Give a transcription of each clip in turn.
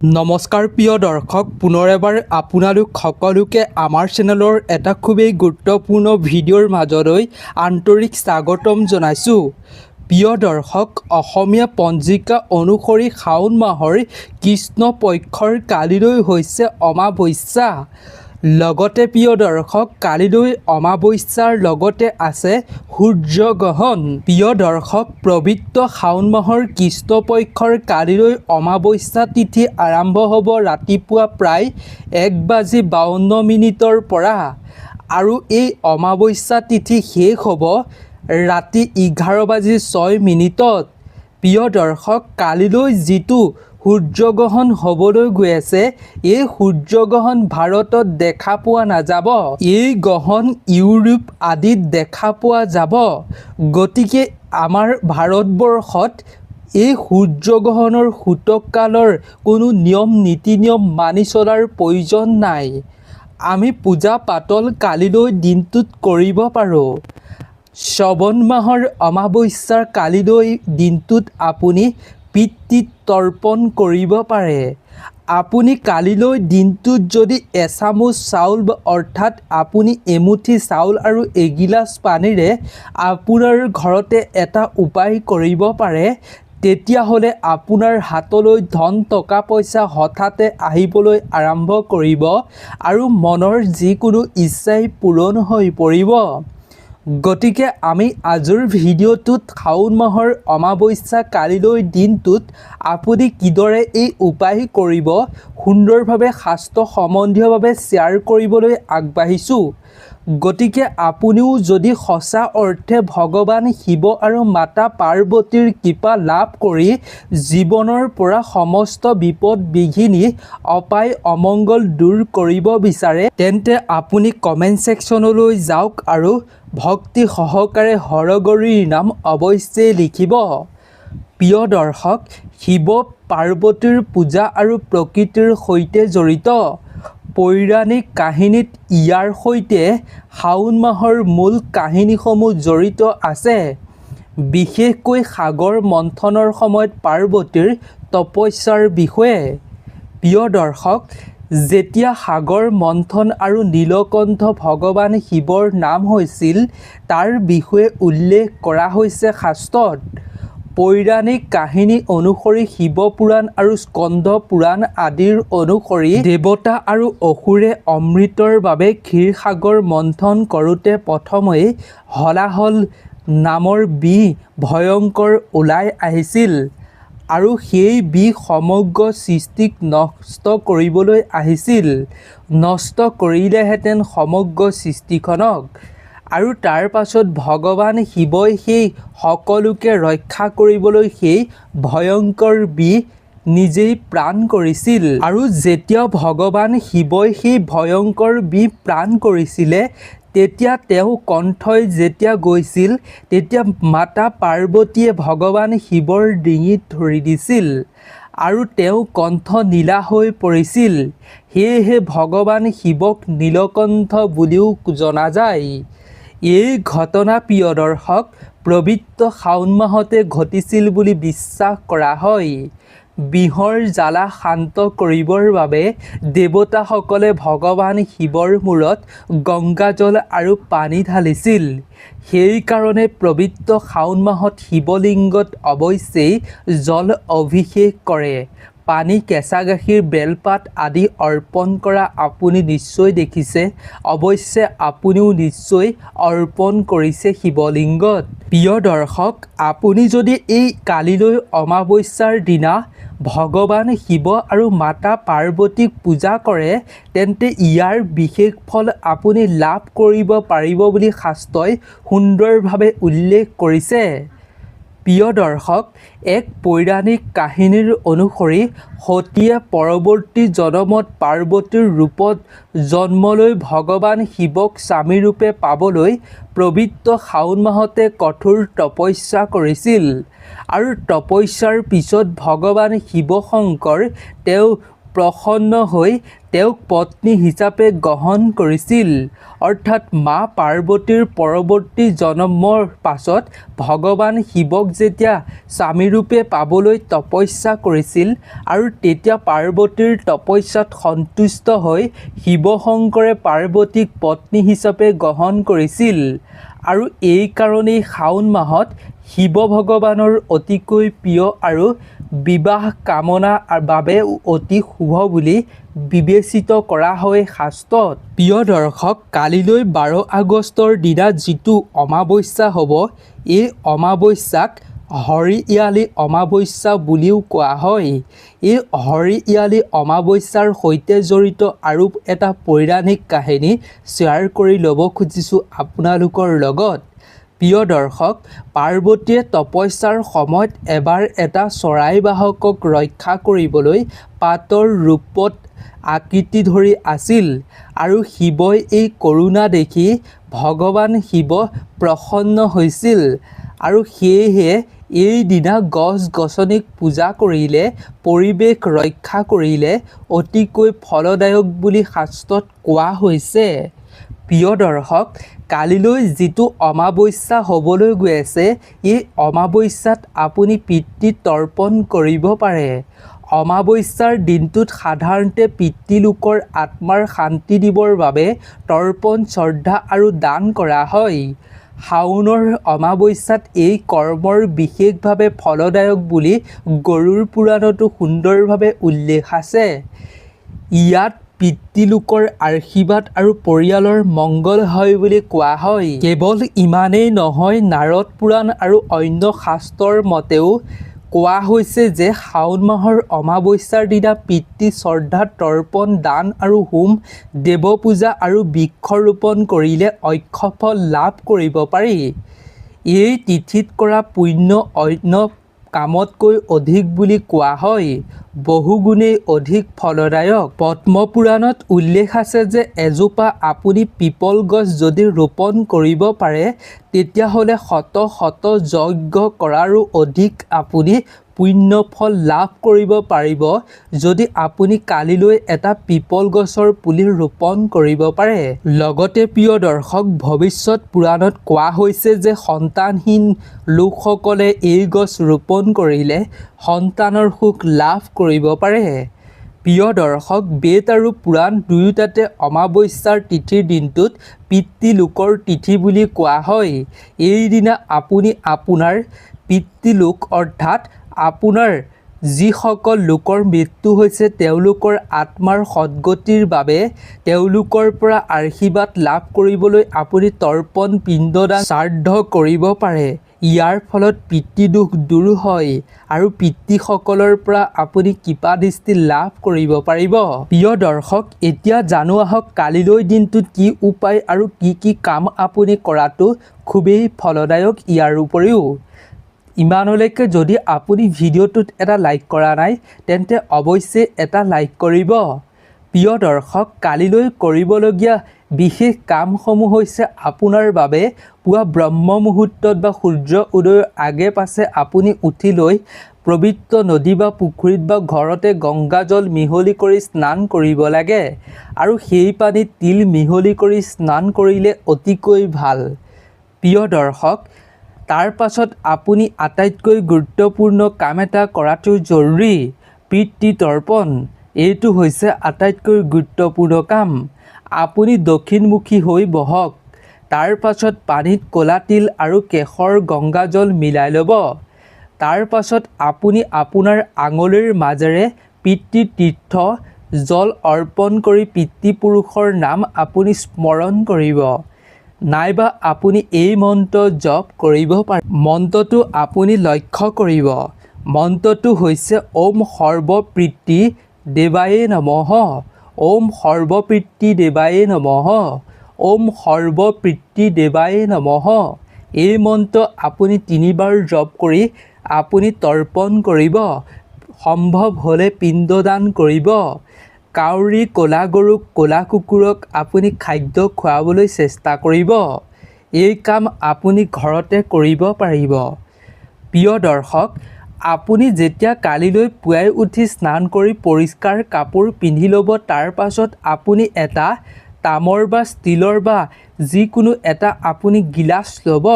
নমস্কাৰ প্ৰিয় দৰ্শক, পুনৰ এবাৰ আপোনালোক সকলোকে আমাৰ চেনেলৰ এটা খুবেই গুৰুত্বপূৰ্ণ ভিডিঅ'ৰ মাজলৈ আন্তৰিক স্বাগতম জনাইছোঁ। প্ৰিয় দৰ্শক, অসমীয়া পঞ্জিকা অনুসৰি শাওণ মাহৰ কৃষ্ণ পক্ষৰ কালিলৈ হৈছে অমাৱস্যা। লগতে প্ৰিয় দৰ্শক, কালিলৈ অমাৱস্যাৰ লগতে আছে সূৰ্যগ্ৰহণ। প্ৰিয় দৰ্শক, পবিত্ৰ শাওণ মাহৰ কৃষ্ণ পক্ষৰ কালিলৈ অমাৱস্যা তিথি আৰম্ভ হ'ব ৰাতিপুৱা প্ৰায় 1:52 পৰা আৰু এই অমাৱস্যা তিথি শেষ হ'ব ৰাতি 11:06। প্ৰিয় দৰ্শক, কালিলৈ যিটো সূৰ্যগ্ৰহণ হ'বলৈ গৈ আছে, এই সূৰ্যগ্ৰহণ ভাৰতত দেখা পোৱা নাযাব। এই গ্ৰহণ ইউৰোপ আদিত দেখা পোৱা যাব। গতিকে আমাৰ ভাৰতবৰ্ষত এই সূৰ্যগ্ৰহণৰ সূতককালৰ কোনো নিয়ম নীতি নিয়ম মানি চলাৰ প্ৰয়োজন নাই। আমি পূজা পাতল কালিলৈ দিনটোত কৰিব পাৰোঁ। শ্ৰৱণ মাহৰ অমাৱস্যাৰ কালিলৈ দিনটোত আপুনি পিতৃক তৰ্পণ কৰিব পাৰে। আপুনি কালিলৈ দিনটোত যদি এচামুচ চাউল অৰ্থাৎ আপুনি এমুঠি চাউল আৰু এগিলাচ পানীৰে আপোনাৰ ঘৰতে এটা উপায় কৰিব পাৰে, তেতিয়াহ'লে আপোনাৰ হাতলৈ ধন টকা পইচা হঠাতে আহিবলৈ আৰম্ভ কৰিব আৰু মনৰ যিকোনো ইচ্ছাই পূৰণ হৈ পৰিব। গতিকে আমি আজিৰ ভিডিঅ'টোত শাওণ মাহৰ অমাৱস্যা কালিলৈ দিনটোত আপুনি কিদৰে এই উপায় কৰিব সুন্দৰভাৱে শাস্ত্ৰ সম্বন্ধীয়ভাৱে শ্বেয়াৰ কৰিবলৈ আগবাঢ়িছোঁ। গতিকে আপুনিও যদি সঁচা অৰ্থে ভগৱান শিৱ আৰু মাতা পাৰ্বতীৰ কৃপা লাভ কৰি জীৱনৰ পৰা সমস্ত বিপদ বিঘিনি অপায় অমংগল দূৰ কৰিব বিচাৰে, তেন্তে আপুনি কমেণ্ট ছেকশ্যনলৈ যাওক আৰু ভক্তি সহকাৰে হৰগৌৰীৰ নাম অৱশ্যেই লিখিব। প্ৰিয় দৰ্শক, শিৱ পাৰ্বতীৰ পূজা আৰু প্ৰকৃতিৰ সৈতে জড়িত পৌৰাণিক কাহিনীত ইয়াৰ সৈতে শাওণ মাহৰ মূল কাহিনীসমূহ জড়িত আছে। বিশেষকৈ সাগৰ মন্থনৰ সময়ত পাৰ্বতীৰ তপস্যাৰ বিষয়ে। প্ৰিয় দৰ্শক, যেতিয়া সাগৰ মন্থন আৰু নীলকণ্ঠ ভগৱান শিৱৰ নাম হৈছিল, তাৰ বিষয়ে উল্লেখ কৰা হৈছে শাস্ত্ৰত। পৌৰাণিক কাহিনী অনুসৰি শিৱপুৰাণ আৰু স্কন্দ পুৰাণ আদিৰ অনুসৰি দেৱতা আৰু অসুৰে অমৃতৰ বাবে ক্ষীৰসাগৰ মন্থন কৰোঁতে প্ৰথমেই হলাহল নামৰ বিষ ভয়ংকৰ ওলাই আহিছিল আৰু সেই বিষ সমগ্ৰ সৃষ্টিক নষ্ট কৰিবলৈ আহিছিল। নষ্ট কৰিলেহেঁতেন সমগ্ৰ সৃষ্টিখনক। আৰু তাৰ পাছত ভগৱান শিৱই সেই সকলোকে ৰক্ষা কৰিবলৈ সেই ভয়ংকৰ বিষ নিজেই প্ৰাণ কৰিছিল। আৰু যেতিয়া ভগৱান শিৱই সেই ভয়ংকৰ বিষ প্ৰাণ কৰিছিলে, তেতিয়া তেওঁ কণ্ঠই যেতিয়া গৈছিল, তেতিয়া মাতা পাৰ্বতীয়ে ভগৱান শিৱৰ ডিঙিত ধৰি দিছিল আৰু তেওঁ কণ্ঠ নীলা হৈ পৰিছিল। সেয়েহে ভগৱান শিৱক নীলকণ্ঠ বুলিও জনা যায়। এই ঘটনা প্ৰিয় দৰ্শক, পবিত্ৰ শাওণ মাহতে ঘটিছিল বুলি বিশ্বাস কৰা হয়। বিষৰ জ্বালা শান্ত কৰিবৰ বাবে দেৱতাসকলে ভগৱান শিৱৰ মূৰত গংগাজল আৰু পানী ঢালিছিল। সেইকাৰণে পবিত্ৰ শাওণ মাহত শিৱলিংগত অৱশ্যেই জল অভিষেক কৰে। পানী, কেঁচা গাখীৰ, বেলপাত আদি অৰ্পণ কৰা আপুনি নিশ্চয় দেখিছে। অৱশ্যে আপুনিও নিশ্চয় অৰ্পণ কৰিছে শিৱলিংগত। প্ৰিয় দৰ্শক, আপুনি যদি এই কালিলৈ অমাৱস্যাৰ দিনা ভগৱান শিৱ আৰু মাতা পাৰ্বতীক পূজা কৰে, তেন্তে ইয়াৰ বিশেষ ফল আপুনি লাভ কৰিব পাৰিব বুলি শাস্ত্ৰই সুন্দৰভাৱে উল্লেখ কৰিছে। প্ৰিয় দৰ্শক, এক পৌৰাণিক কাহিনীৰ অনুসৰি সতীয়ে পৰৱৰ্তী জনমত পাৰ্বতীৰ ৰূপত জন্ম লৈ ভগৱান শিৱক স্বামীৰূপে পাবলৈ পবিত্ৰ শাওণ মাহতে কঠোৰ তপস্যা কৰিছিল। আৰু তপস্যাৰ পিছত ভগৱান শিৱ শংকৰ তেওঁ প্ৰসন্ন হৈ তেওঁক পত্নী হিচাপে গ্ৰহণ কৰিছিল। অৰ্থাৎ মা পাৰ্বতীৰ পৰৱৰ্তী জন্মৰ পাছত ভগৱান শিৱক যেতিয়া স্বামীৰূপে পাবলৈ তপস্যা কৰিছিল আৰু তেতিয়া পাৰ্বতীৰ তপস্যাত সন্তুষ্ট হৈ শিৱশংকৰে পাৰ্বতীক পত্নী হিচাপে গ্ৰহণ কৰিছিল। আৰু এই কাৰণেই শাওণ মাহত শিৱ ভগৱানৰ অতিকৈ প্ৰিয় আৰু বিবাহ কামনাৰ বাবে অতি শুভ বুলি বিবেচিত কৰা হয় শাস্ত্ৰত। প্ৰিয় দৰ্শক, কালিলৈ 12 আগষ্টৰ দিনা যিটো অমাৱস্যা হ'ব, এই অমাৱস্যাক হৰিয়ালি অমাৱস্যা বুলিও কোৱা হয়। এই হৰিয়ালি অমাৱস্যাৰ সৈতে জড়িত আৰু এটা পৌৰাণিক কাহিনী শ্বেয়াৰ কৰি ল'ব খুজিছোঁ আপোনালোকৰ লগত। প্ৰিয় দৰ্শক, পাৰ্বতীয়ে তপস্যাৰ সময়ত এবাৰ এটা চৰাইবাহকক ৰক্ষা কৰিবলৈ পাতৰ ৰূপত আকৃতি ধৰি আছিল আৰু শিৱই এই কৰোণা দেখি ভগৱান শিৱ প্ৰসন্ন হৈছিল আৰু সেয়েহে এই দিনা গছ-গছনিক পূজা কৰিলে, পৰিৱেশ ৰক্ষা কৰিলে অতিকৈ ফলদায়ক বুলি শাস্ত্ৰত কোৱা হৈছে। প্ৰিয় দৰ্শক, কালিলৈ যিটো অমাৱস্যা হ'বলৈ গৈ আছে, এই অমাৱস্যাত আপুনি পিতৃ তৰ্পণ কৰিব পাৰে। অমাৱস্যাৰ দিনটোত সাধাৰণতে পিতৃলোকৰ আত্মাৰ শান্তি দিবৰ বাবে তৰ্পণ, শ্ৰদ্ধা আৰু দান কৰা হয়। শাওণৰ অমাৱস্যাত এই কৰ্মৰ বিশেষভাৱে ফলদায়ক বুলি গৰুড় পুৰাণতো সুন্দৰভাৱে উল্লেখ আছে। ইয়াত পিতৃলোকৰ আশীৰ্বাদ আৰু পৰিয়ালৰ মংগল হয় বুলি কোৱা হয়। কেৱল ইমানেই নহয়, নাৰদ পুৰাণ আৰু অন্য শাস্ত্ৰৰ মতেও কোৱা হৈছে যে শাওণ মাহৰ অমাৱস্যাৰ দিনা পিতৃ শ্ৰদ্ধা, তৰ্পণ, দান আৰু হোম, দেৱ পূজা আৰু বৃক্ষৰোপণ কৰিলে অক্ষয়ফল লাভ কৰিব পাৰি। এই তিথিত কৰা পুণ্য অন্য কামতকৈ অধিক বুলি কোৱা হয়, বহুগুণেই অধিক ফলদায়ক। পদ্ম পুৰাণত উল্লেখ আছে যে এজোপা আপুনি পিপল গছ যদি ৰোপণ কৰিব পাৰে, তেতিয়াহ'লে শত শত যজ্ঞ কৰাৰো অধিক আপুনি পুণ্য ফল লাভ কৰিব পাৰিব যদি আপুনি কালিলৈ এটা পিপল গছৰ পুলি ৰোপণ কৰিব পাৰে। লগতে প্ৰিয় দৰ্শক, ভৱিষ্যত পুৰাণত কোৱা হৈছে যে সন্তানহীন লোকসকলে এই গছ ৰোপণ কৰিলে সন্তানৰ সুখ লাভ কৰিব পাৰে। প্ৰিয় দৰ্শক, বেদ আৰু পুৰাণ দুয়োটাতে অমাৱস্যাৰ তিথিৰ দিনটোত পিতৃলোকৰ তিথি বুলি কোৱা হয়। এইদিনা আপুনি আপোনাৰ পিতৃলোক অৰ্থাৎ আপোনাৰ যিসকল লোকৰ মৃত্যু হৈছে তেওঁলোকৰ আত্মাৰ সদ্গতিৰ বাবে তেওঁলোকৰ পৰা আশীৰ্বাদ লাভ কৰিবলৈ আপুনি তৰ্পণ, পিণ্ডদান, শ্ৰাদ্ধ কৰিব পাৰে। ইয়াৰ ফলত পিতৃদোষ দূৰ হয় আৰু পিতৃসকলৰ পৰা আপুনি কৃপাদৃষ্টি লাভ কৰিব পাৰিব। প্ৰিয় দৰ্শক, এতিয়া জানো আহক কালিলৈ দিনটোত কি উপায় আৰু কি কাম আপুনি কৰাটো খুবেই ফলদায়ক। ইয়াৰ উপৰিও ইমানলৈকে যদি আপুনি ভিডিঅ'টোত এটা লাইক কৰা নাই, তেন্তে অৱশ্যেই এটা লাইক কৰিব। প্ৰিয় দৰ্শক, কালিলৈ কৰিবলগীয়া বিশেষ কামসমূহ হৈছে আপোনাৰ বাবে পুৱা ব্ৰহ্ম মুহূৰ্তত বা সূৰ্য উদয়ৰ আগে পাছে আপুনি উঠি লৈ পবিত্ৰ নদী বা পুখুৰীত বা ঘৰতে গংগাজল মিহলি কৰি স্নান কৰিব লাগে আৰু সেই পানীত তিল মিহলি কৰি স্নান কৰিলে অতিকৈ ভাল। প্ৰিয় দৰ্শক, তাৰ পাছত আপুনি আটাইতকৈ গুৰুত্বপূৰ্ণ কাম এটা কৰাটো জৰুৰী, পিতৃ তৰ্পণ। এইটো হৈছে আটাইতকৈ গুৰুত্বপূৰ্ণ কাম। আপুনি দক্ষিণমুখী হৈ বহক। তাৰ পাছত পানীত ক'লা তিল আৰু কেশৰ গংগাজল মিলাই ল'ব। তাৰ পাছত আপুনি আপোনাৰ আঙুলিৰ মাজেৰে পিতৃতীৰ্থ জল অৰ্পণ কৰি পিতৃপুৰুষৰ নাম আপুনি স্মৰণ কৰিব, নাইবা আপুনি এই মন্ত্ৰ জপ কৰিব পাৰে। মন্ত্ৰটো আপুনি লক্ষ্য কৰিব। মন্ত্ৰটো হৈছে ওম সৰ্বপিতৃ দেৱায়ে নমঃ, ওম সৰ্বপিতৃ দেৱায়ে নমঃ, ওম সৰ্বপিতৃ দেৱায়ে নমঃ। এই মন্ত্ৰ আপুনি 3 বাৰ জপ কৰি আপুনি তৰ্পণ কৰিব। সম্ভৱ হ'লে পিণ্ডদান কৰিব। কাউৰী, ক'লা গৰুক, ক'লা কুকুৰক আপুনি খাদ্য খুৱাবলৈ চেষ্টা কৰিব। এই কাম আপুনি ঘৰতে কৰিব পাৰিব। প্ৰিয় দৰ্শক, আপুনি যেতিয়া কালিলৈ পুৱাই উঠি স্নান কৰি পৰিষ্কাৰ কাপোৰ পিন্ধি ল'ব, তাৰ পাছত আপুনি এটা তামৰ বা ষ্টীলৰ বা যিকোনো এটা আপুনি গিলাচ ল'ব।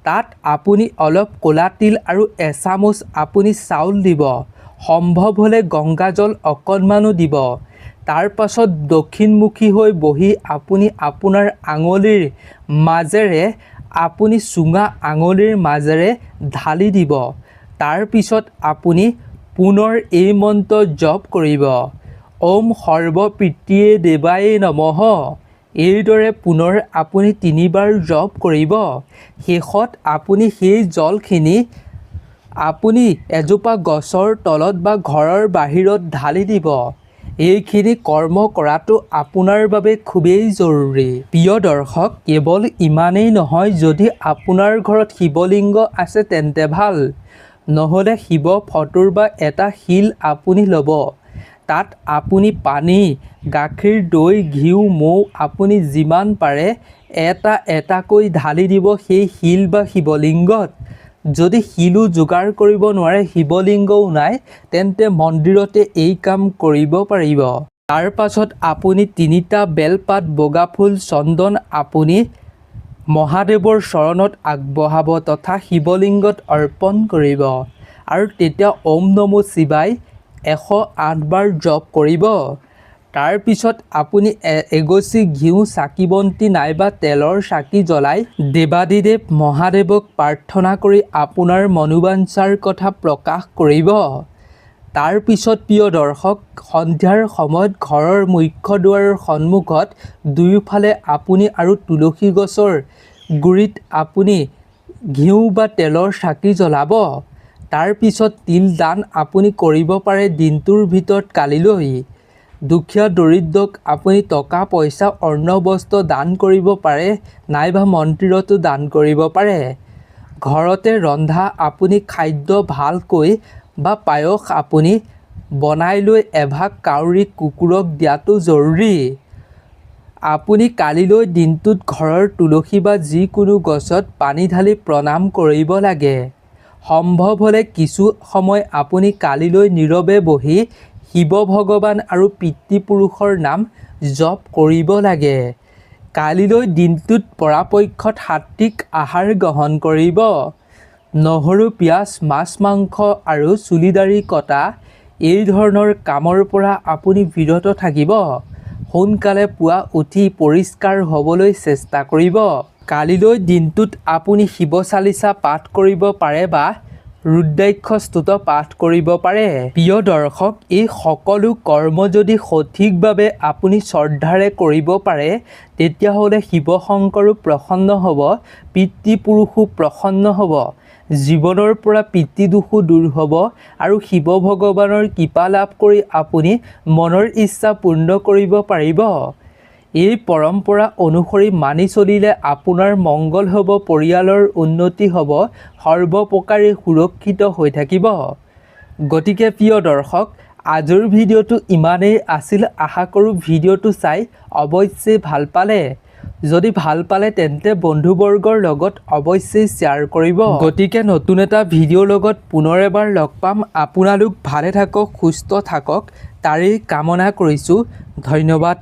তাত আপুনি অলপ ক'লা তিল আৰু এচামুচ আপুনি চাউল দিব। সম্ভৱ হ'লে গংগাজল অকণমানো দিব। তাৰ পাছত দক্ষিণমুখী হৈ বহি আপুনি আপোনাৰ আঙুলিৰ মাজেৰে আপুনি চুঙা আঙুলিৰ মাজেৰে ঢালি দিব। তাৰ পিছত আপুনি পুনৰ এই মন্ত্ৰ জপ কৰিব, ওম সৰ্বপিতৃয়ে দেৱায়ে নমঃ। এইদৰে পুনৰ আপুনি 3 বাৰ জপ কৰিব। শেষত আপুনি সেই জলখিনি আপুনি এজোপা গছৰ তলত বা ঘৰৰ বাহিৰত ঢালি দিব। এইখিনি কৰ্ম কৰাটো আপোনাৰ বাবে খুবেই জৰুৰী। প্ৰিয় দৰ্শক, কেৱল ইমানেই নহয়, যদি আপোনাৰ ঘৰত শিৱলিংগ আছে তেন্তে ভাল, নহ'লে শিৱ ফটোৰ বা এটা শিল আপুনি ল'ব। তাত আপুনি পানী, গাখীৰ, দৈ, ঘিউ, মৌ আপুনি যিমান পাৰে এটা এটাকৈ ঢালি দিব সেই শিল বা শিৱলিংগত। যদি শিলো যোগাৰ কৰিব নোৱাৰে, শিৱলিংগও নাই, তেন্তে মন্দিৰতে এই কাম কৰিব পাৰিব। তাৰ পাছত আপুনি 3টা বেলপাত, বগা ফুল, চন্দন আপুনি মহাদেৱৰ চৰণত আগবঢ়াব তথা শিৱলিংগত অৰ্পণ কৰিব আৰু তেতিয়া ওম নমঃ শিৱায় 108 বাৰ জপ কৰিব। তাৰ পিছত আপুনি এগছি ঘিউ, চাকি বন্তি নাইবা তেলৰ চাকি জ্বলাই দেৱাদিদেৱ মহাদেৱক প্ৰাৰ্থনা কৰি আপোনাৰ মনোবাঞ্ছাৰ কথা প্ৰকাশ কৰিব। তাৰ পিছত প্ৰিয় দৰ্শক, সন্ধিয়াৰ সময়ত ঘৰৰ মুখ্য দুৱাৰৰ সন্মুখত দুয়োফালে আপুনি আৰু তুলসী গছৰ গুৰিত আপুনি ঘিউ বা তেলৰ চাকি জ্বলাব। তাৰ পিছত তিল দান আপুনি কৰিব পাৰে দিনটোৰ ভিতৰত কালিলৈ। দুখীয়া দৰিদ্ৰক আপুনি টকা পইচা অন্ন বস্ত্ৰ দান কৰিব পাৰে নাইবা মন্দিৰতো দান কৰিব পাৰে। ঘৰতে ৰন্ধা আপুনি খাদ্য ভালকৈ বা পায়স আপুনি বনাই লৈ এভাগ কাউৰী কুকুৰক দিয়াটো জৰুৰী। আপুনি কালিলৈ দিনটোত ঘৰৰ তুলসী বা যিকোনো গছত পানী ঢালি প্ৰণাম কৰিব লাগে। সম্ভৱ হ'লে কিছু সময় আপুনি কালিলৈ নীৰৱে বহি শিৱ ভগৱান আৰু পিতৃপুৰুষৰ নাম জপ কৰিব লাগে। কালিলৈ দিনটোত পৰাপক্ষত সাত্বিক আহাৰ গ্ৰহণ কৰিব। নহৰু, পিঁয়াজ, মাছ, মাংস আৰু চুলি দাড়ি কটা এই ধৰণৰ কামৰ পৰা আপুনি বিৰত থাকিব। সোনকালে পুৱা উঠি পৰিষ্কাৰ হ'বলৈ চেষ্টা কৰিব। কালিলৈ দিনটোত আপুনি শিৱ চালিচা পাঠ কৰিব পাৰে বা ৰুদ্ৰাক্ষ স্তোত্ৰ পাঠ কৰিব পাৰে। প্ৰিয় দৰ্শক, এই সকলো কৰ্ম যদি সঠিকভাৱে আপুনি শ্ৰদ্ধাৰে কৰিব পাৰে, তেতিয়াহ'লে শিৱ শংকৰো প্ৰসন্ন হ'ব, পিতৃপুৰুষো প্ৰসন্ন হ'ব, জীৱনৰ পৰা পিতৃদোষো দূৰ হ'ব আৰু শিৱ ভগৱানৰ কৃপা লাভ কৰি আপুনি মনৰ ইচ্ছা পূৰ্ণ কৰিব পাৰিব। এই পৰম্পৰা অনুসৰি মানি চলিলে আপোনাৰ মংগল হ'ব, পৰিয়ালৰ উন্নতি হ'ব, সৰ্বপ্ৰকাৰে সুৰক্ষিত হৈ থাকিব। গতিকে প্ৰিয় দৰ্শক, আজিৰ ভিডিঅ'টো ইমানেই আছিল। আশা কৰোঁ ভিডিঅ'টো চাই অৱশ্যেই ভাল পালে। যদি ভাল পালে তেন্তে বন্ধুবৰ্গৰ লগত অৱশ্যেই শ্বেয়াৰ কৰিব। গতিকে নতুন এটা ভিডিঅ'ৰ লগত পুনৰ এবাৰ লগ পাম। আপোনালোক ভালে থাকক, সুস্থ থাকক, তাৰেই কামনা কৰিছোঁ। ধন্যবাদ।